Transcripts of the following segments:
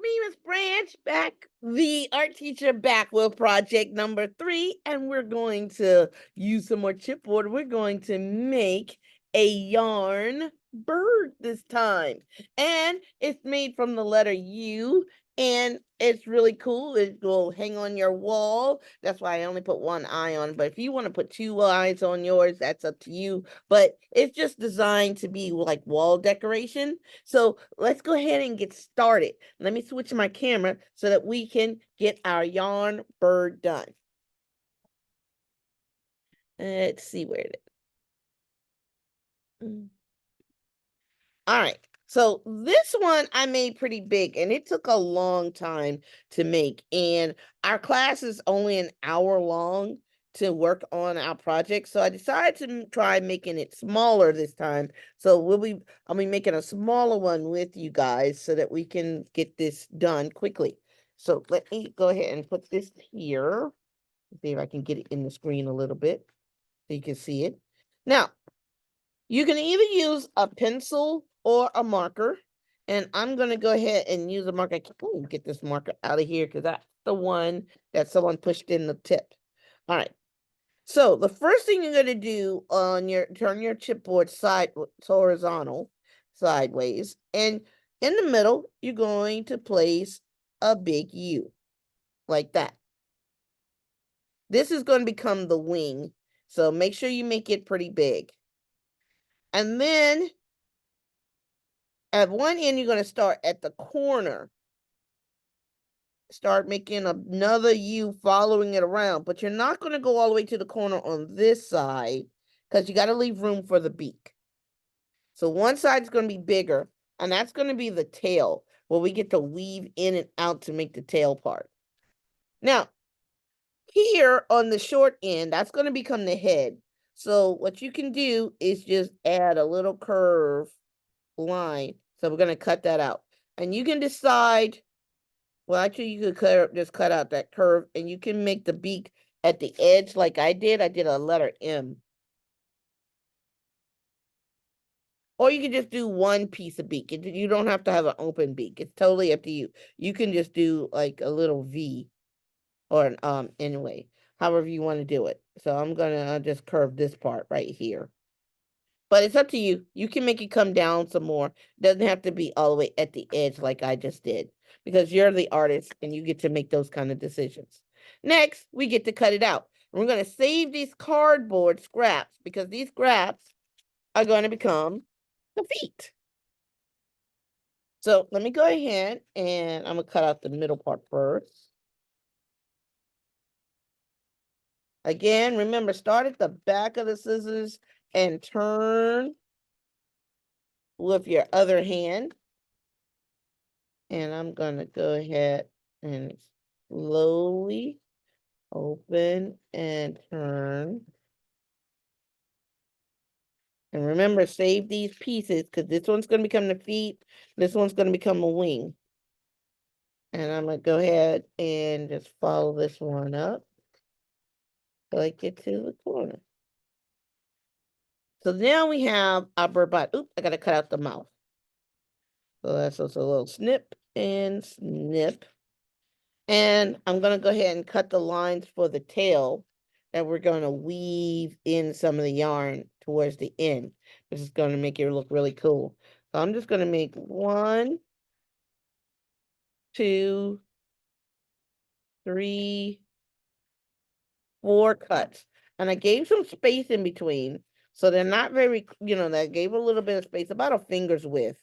me, Miss Branch, back, the art teacher, back with project number 3, and we're going to use some more chipboard. We're going to make a yarn bird this time, and it's made from the letter U, and it's really cool. It will hang on your wall. That's why I only put one eye on, but if you want to put 2 eyes on yours, that's up to you, but it's just designed to be like wall decoration. So let's go ahead and get started. Let me switch my camera so that we can get our yarn bird done. Let's see where it is. All right. So this one I made pretty big, and it took a long time to make. And our class is only an hour long to work on our project. So I decided to try making it smaller this time. So I'll be making a smaller one with you guys so that we can get this done quickly. So let me go ahead and put this here. See if I can get it in the screen a little bit so you can see it. Now, you can either use a pencil or a marker. And I'm going to go ahead and use a marker. Get this marker out of here because that's the one that someone pushed in the tip. All right. So the first thing you're going to do on turn your chipboard horizontal, sideways. And in the middle, you're going to place a big U like that. This is going to become the wing. So make sure you make it pretty big. And then at one end, you're going to start at the corner. Start making another U following it around, but you're not going to go all the way to the corner on this side because you got to leave room for the beak. So one side is going to be bigger, and that's going to be the tail, where we get to weave in and out to make the tail part. Now, here on the short end, that's going to become the head. So what you can do is just add a little curve line. So we're going to cut that out. And you can decide, well, actually, you could just cut out that curve, and you can make the beak at the edge like I did. I did a letter M. Or you can just do one piece of beak. You don't have to have an open beak. It's totally up to you. You can just do like a little V or an anyway, however you want to do it. So I'm going to just curve this part right here. But it's up to you. You can make it come down some more. It doesn't have to be all the way at the edge like I just did, because you're the artist and you get to make those kind of decisions. Next, we get to cut it out. We're going to save these cardboard scraps because these scraps are going to become the feet. So let me go ahead and I'm going to cut out the middle part first. Again, remember, start at the back of the scissors and turn with your other hand. And I'm going to go ahead and slowly open and turn. And remember, save these pieces because this one's going to become the feet. This one's going to become a wing. And I'm going to go ahead and just follow this one up till I get to the corner. So now we have our bird body. Oops, I got to cut out the mouth. So that's just a little snip and snip. And I'm going to go ahead and cut the lines for the tail that we're going to weave in some of the yarn towards the end. This is going to make it look really cool. So I'm just going to make 1, 2, 3, 4 cuts. And I gave some space in between. So they're not very, that gave a little bit of space, about a finger's width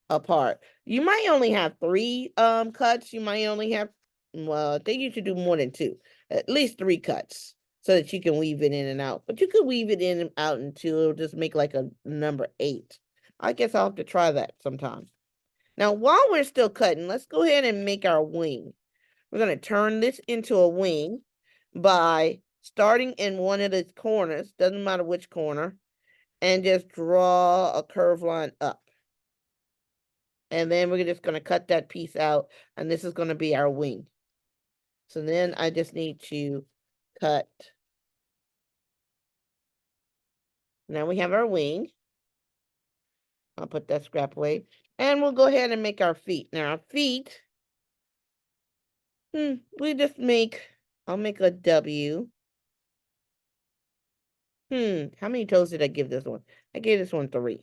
apart. You might only have 3 cuts. You might only have, well, I think you should do more than 2. At least 3 cuts so that you can weave it in and out. But you could weave it in and out until it'll just make like a number 8. I guess I'll have to try that sometime. Now, while we're still cutting, let's go ahead and make our wing. We're going to turn this into a wing by starting in one of the corners, doesn't matter which corner, and just draw a curved line up. And then we're just going to cut that piece out, and this is going to be our wing. So then I just need to cut. Now we have our wing. I'll put that scrap away. And we'll go ahead and make our feet. Now our feet We just I'll make a W. How many toes did I give this one? I gave this one 3.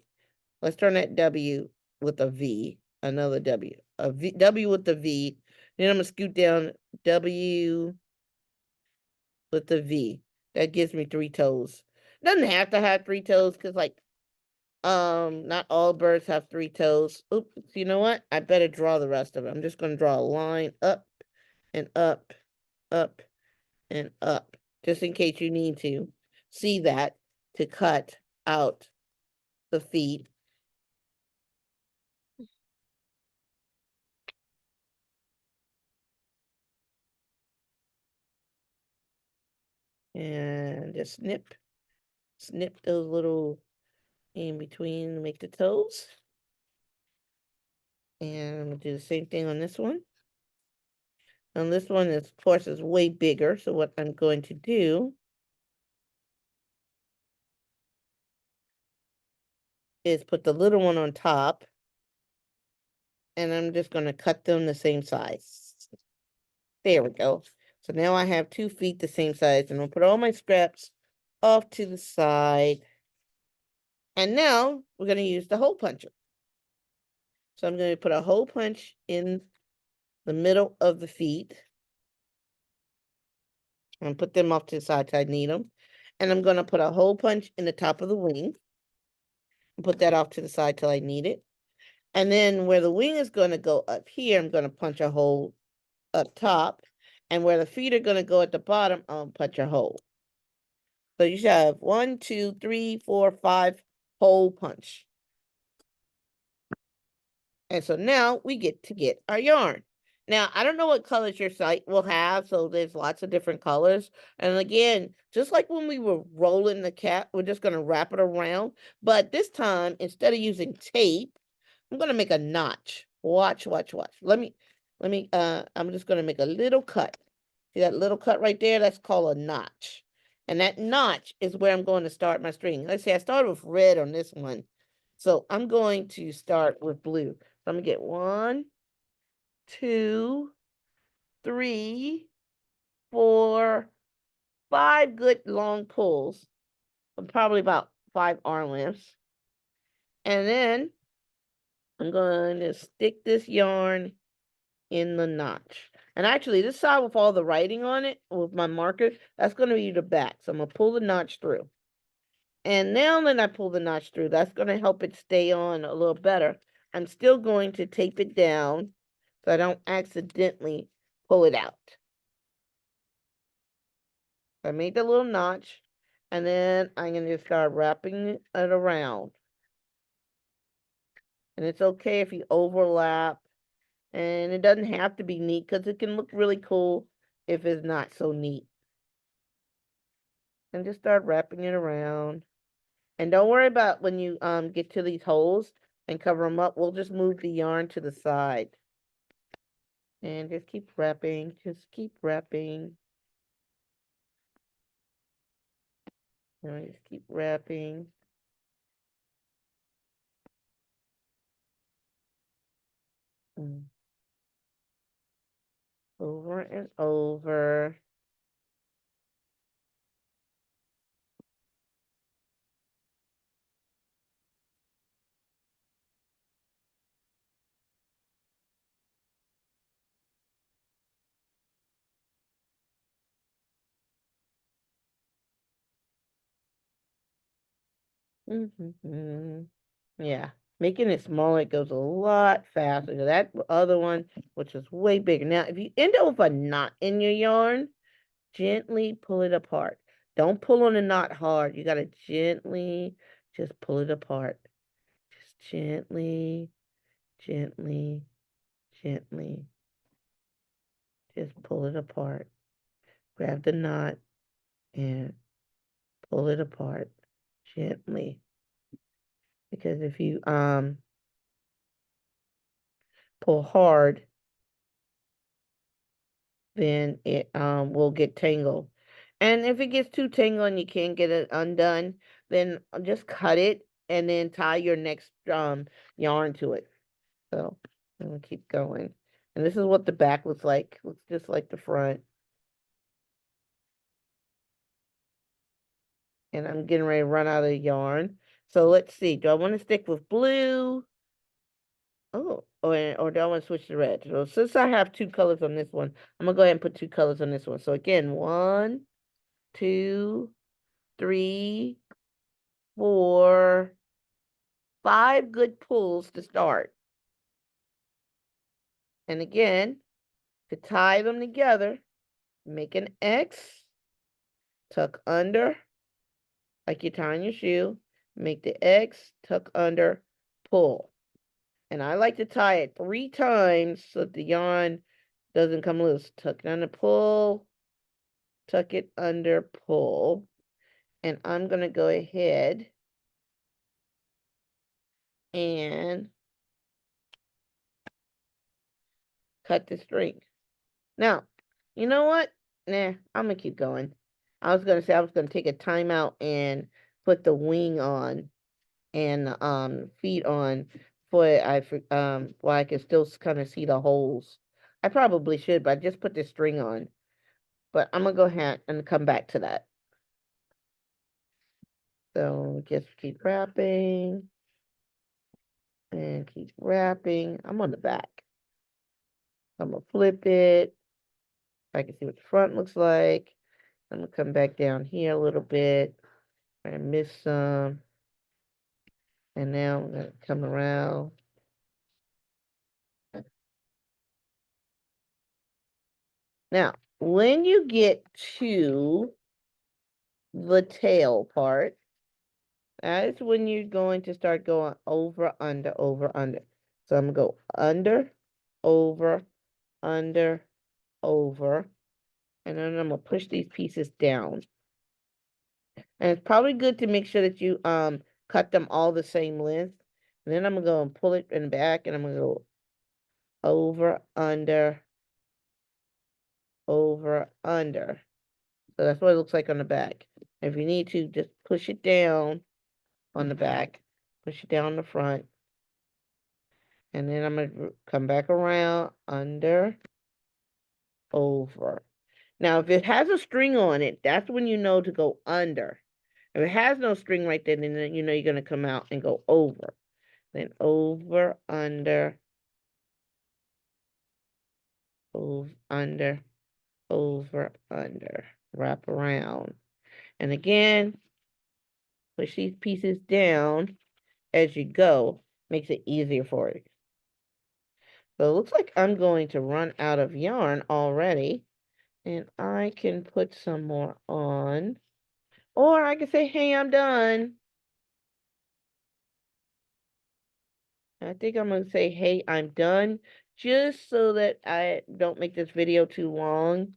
Let's turn that W with a V. Another W. W with the V. Then I'm gonna scoot down W with the V. That gives me 3 toes. Doesn't have to have 3 toes, because like not all birds have 3 toes. Oops, you know what? I better draw the rest of it. I'm just gonna draw a line up and up, up and up, just in case you need to see that to cut out the feet. And just snip those little in between to make the toes. And I'm gonna do the same thing on this one. And this one is, of course, is way bigger. So what I'm going to do is put the little one on top, and I'm just going to cut them the same size. There we go. So now I have 2 feet the same size, and I'll put all my scraps off to the side. And now we're going to use the hole puncher. So I'm going to put a hole punch in the middle of the feet and put them off to the side till I need them. And I'm going to put a hole punch in the top of the wing and put that off to the side till I need it. And then where the wing is going to go up here, I'm going to punch a hole up top. And where the feet are going to go at the bottom, I'll punch a hole. So you should have 1, 2, 3, 4, 5 hole punch. And so now we get to get our yarn. Now, I don't know what colors your site will have, so there's lots of different colors. And again, just like when we were rolling the cap, we're just going to wrap it around. But this time, instead of using tape, I'm going to make a notch. Watch, watch, watch. I'm just going to make a little cut. See that little cut right there? That's called a notch. And that notch is where I'm going to start my string. Let's see, I started with red on this one. So I'm going to start with blue. So I'm going to get 1, 2, 3, 4, 5 good long pulls. Probably about 5 arm lengths. And then I'm going to stick this yarn in the notch. And actually, this side with all the writing on it, with my marker, that's going to be the back. So I'm going to pull the notch through. And now that I pull the notch through, that's going to help it stay on a little better. I'm still going to tape it down so I don't accidentally pull it out. I made the little notch, and then I'm going to start wrapping it around. And it's okay if you overlap, and it doesn't have to be neat because it can look really cool if it's not so neat. And just start wrapping it around. And don't worry about when you get to these holes and cover them up. We'll just move the yarn to the side. And just keep wrapping. Just keep wrapping. And just keep wrapping. Over and over. Yeah, making it smaller, it goes a lot faster. That other one, which is way bigger. Now, if you end up with a knot in your yarn, gently pull it apart. Don't pull on the knot hard. You gotta gently just pull it apart. Just gently, gently, gently. Just pull it apart. Grab the knot and pull it apart gently. Because if you pull hard, then it will get tangled. And if it gets too tangled and you can't get it undone, then just cut it and then tie your next yarn to it. So I'm gonna keep going. And this is what the back looks like. Looks just like the front. And I'm getting ready to run out of yarn. So let's see. Do I want to stick with blue? Oh, or do I want to switch to red? So since I have two colors on this one, I'm gonna go ahead and put two colors on this one. So again, 1, 2, 3, 4, 5 good pulls to start. And again, to tie them together, make an X, tuck under, like you're tying your shoe, make the X, tuck under, pull. And I like to tie it 3 times so that the yarn doesn't come loose. Tuck it under, pull, tuck it under, pull. And I'm going to go ahead and cut the string. Now, you know what? Nah, I'm going to keep going. I was going to say I was going to take a timeout and put the wing on and feet on while I can still kind of see the holes. I probably should, but I just put the string on. But I'm gonna go ahead and come back to that. So just keep wrapping and keep wrapping. I'm on the back. I'm gonna flip it. I can see what the front looks like. I'm gonna come back down here a little bit. I missed some. And now I'm gonna come around. Now, when you get to the tail part, that's when you're going to start going over, under, over, under. So I'm gonna go under, over, under, over, and then I'm gonna push these pieces down. And it's probably good to make sure that you cut them all the same length. And then I'm gonna go and pull it in the back, and I'm gonna go over, under, over, under. So that's what it looks like on the back. If you need to, just push it down on the back, push it down the front, and then I'm gonna come back around, under, over. Now, if it has a string on it, that's when you know to go under. If it has no string right there, then you know you're going to come out and go over. Then over, under, under, over, under. Wrap around. And again, push these pieces down as you go. Makes it easier for you. So it looks like I'm going to run out of yarn already. And I can put some more on. Or I can say, hey, I'm done. I think I'm going to say, hey, I'm done, just so that I don't make this video too long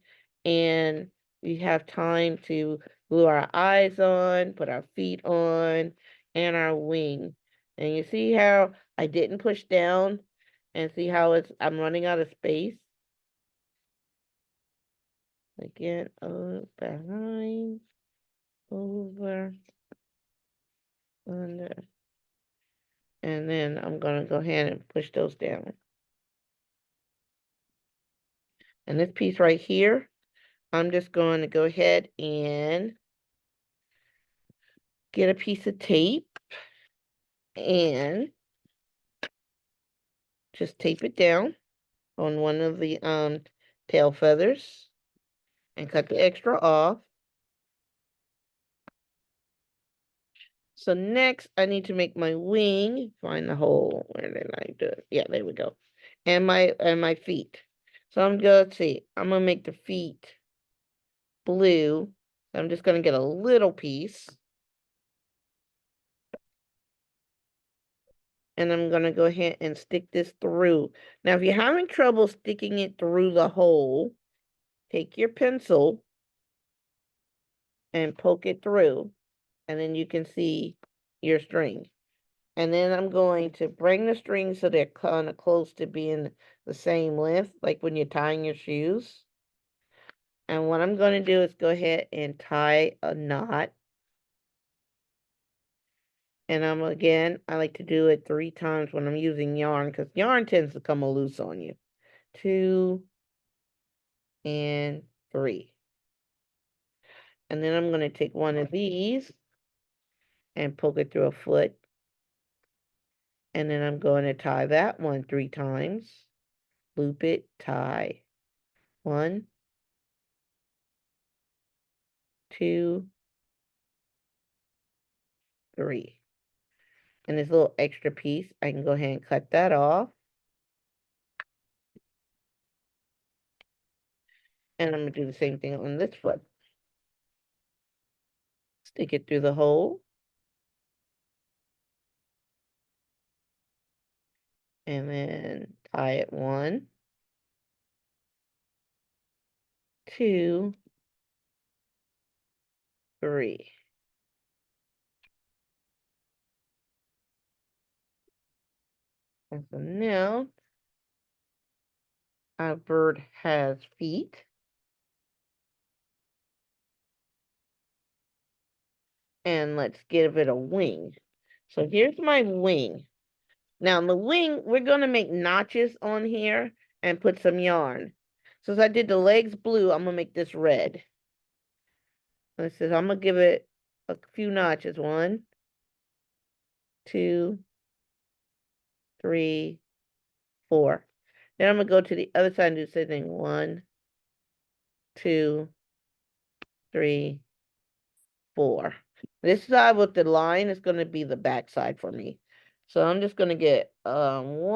and we have time to glue our eyes on, put our feet on, and our wing. And you see how I didn't push down, and see how I'm running out of space? Again, behind, over, under. And then I'm going to go ahead and push those down. And this piece right here, I'm just going to go ahead and get a piece of tape and just tape it down on one of the tail feathers and cut the extra off. So next I need to make my wing, find the hole. Where did I do it? Yeah, there we go. And my feet. So I'm gonna see. I'm gonna make the feet blue. I'm just gonna get a little piece. And I'm going to go ahead and stick this through. Now, if you're having trouble sticking it through the hole, take your pencil and poke it through, and then you can see your string. And then I'm going to bring the string so they're kind of close to being the same length, like when you're tying your shoes. And what I'm going to do is go ahead and tie a knot. And I like to do it 3 times when I'm using yarn, because yarn tends to come loose on you. 2, and 3. And then I'm going to take one of these and poke it through a foot. And then I'm going to tie that one 3 times. Loop it, tie. 1, 2, 3. And this little extra piece, I can go ahead and cut that off. And I'm going to do the same thing on this foot. Stick it through the hole. And then tie it 1, 2, 3. And so now our bird has feet. And let's give it a wing. So here's my wing. Now the wing, we're going to make notches on here and put some yarn. Since I did the legs blue, I'm going to make this red. This is, I'm going to give it a few notches. 1, 2, 3, 4. Then I'm going to go to the other side and do the same thing. 1, 2, 3, 4. This side with the line is going to be the back side for me. So I'm just going to get one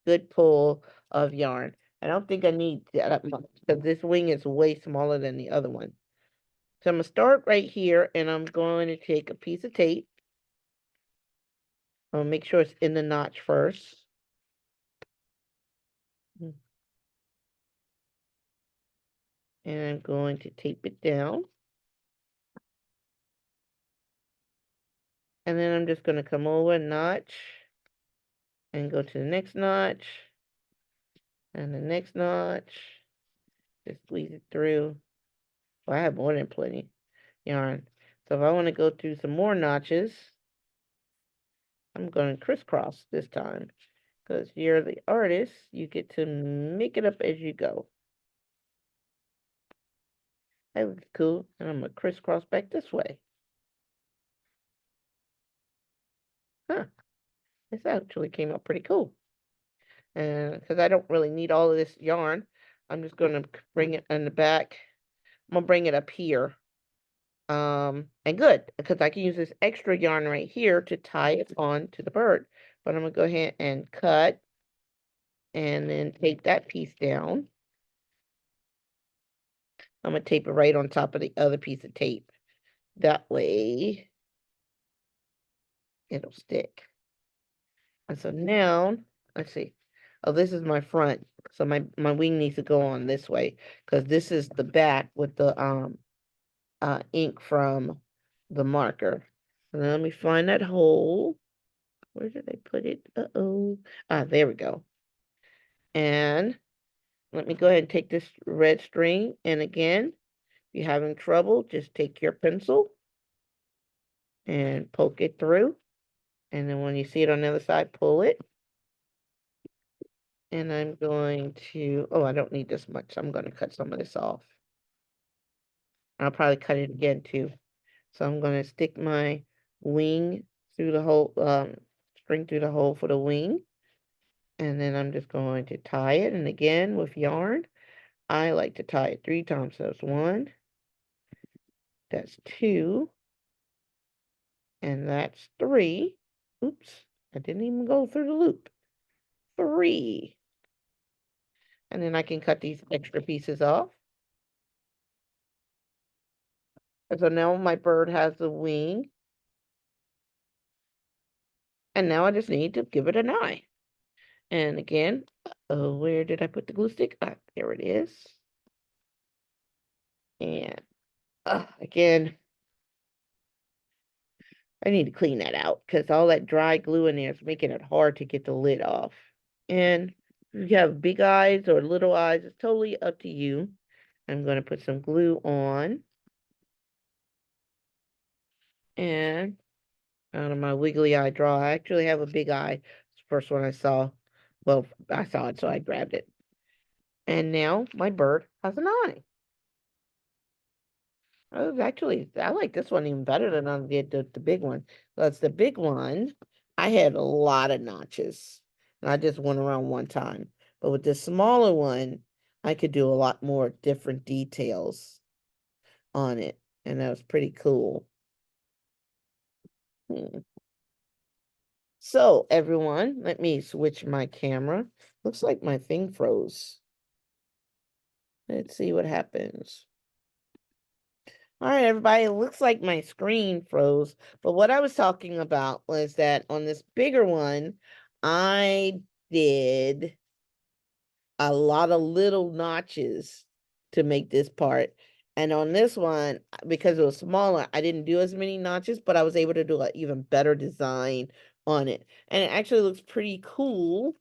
good pull of yarn. I don't think I need that much because this wing is way smaller than the other one. So I'm going to start right here and I'm going to take a piece of tape. I'll make sure it's in the notch first. And I'm going to tape it down. And then I'm just going to come over a notch and go to the next notch and the next notch. Just squeeze it through. Well, I have more than plenty yarn. So if I want to go through some more notches, I'm going to crisscross this time. Because you're the artist, you get to make it up as you go. That looks cool. And I'm going to crisscross back this way. Huh. This actually came out pretty cool. And because I don't really need all of this yarn, I'm just going to bring it in the back. I'm going to bring it up here. And good, because I can use this extra yarn right here to tie it on to the bird. But I'm going to go ahead and cut and then tape that piece down. I'm going to tape it right on top of the other piece of tape. That way, it'll stick. And so now, let's see. Oh, this is my front. So my wing needs to go on this way because this is the back with the ink from the marker. So now let me find that hole. Where did I put it? Uh-oh. Ah, there we go. And let me go ahead and take this red string. And again, if you're having trouble, just take your pencil and poke it through. And then when you see it on the other side, pull it. And I'm going to, oh, I don't need this much. So I'm going to cut some of this off. I'll probably cut it again too. So I'm going to stick my wing through the hole, string through the hole for the wing. And then I'm just going to tie it. And again, with yarn, I like to tie it 3 times. So that's 1, that's 2, and that's 3. Oops, I didn't even go through the loop. 3. And then I can cut these extra pieces off. And so now my bird has the wing. And now I just need to give it an eye. And again, oh, where did I put the glue stick? Ah, there it is. And again, I need to clean that out because all that dry glue in there is making it hard to get the lid off. And if you have big eyes or little eyes, it's totally up to you. I'm going to put some glue on. And out of my wiggly eye draw, I actually have a big eye. It's the first one I saw. Well, I saw it, so I grabbed it. And now my bird has an eye. Oh, actually, I like this one even better than I did the big one. Because the big one, I had a lot of notches. And I just went around one time. But with the smaller one, I could do a lot more different details on it. And that was pretty cool. Hmm. So, everyone, let me switch my camera. Looks like my thing froze. Let's see what happens. All right, everybody, it looks like my screen froze. But what I was talking about was that on this bigger one, I did a lot of little notches to make this part. And on this one, because it was smaller, I didn't do as many notches, but I was able to do an even better design on it. And it actually looks pretty cool.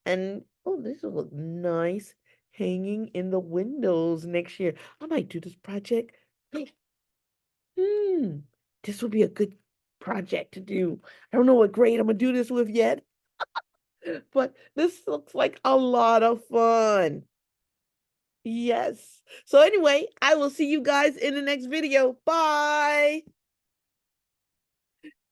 And oh, this will look nice hanging in the windows next year. I might do this project. Hmm, this would be a good project to do. I don't know what grade I'm gonna do this with yet, but this looks like a lot of fun. Yes. So anyway, I will see you guys in the next video. Bye.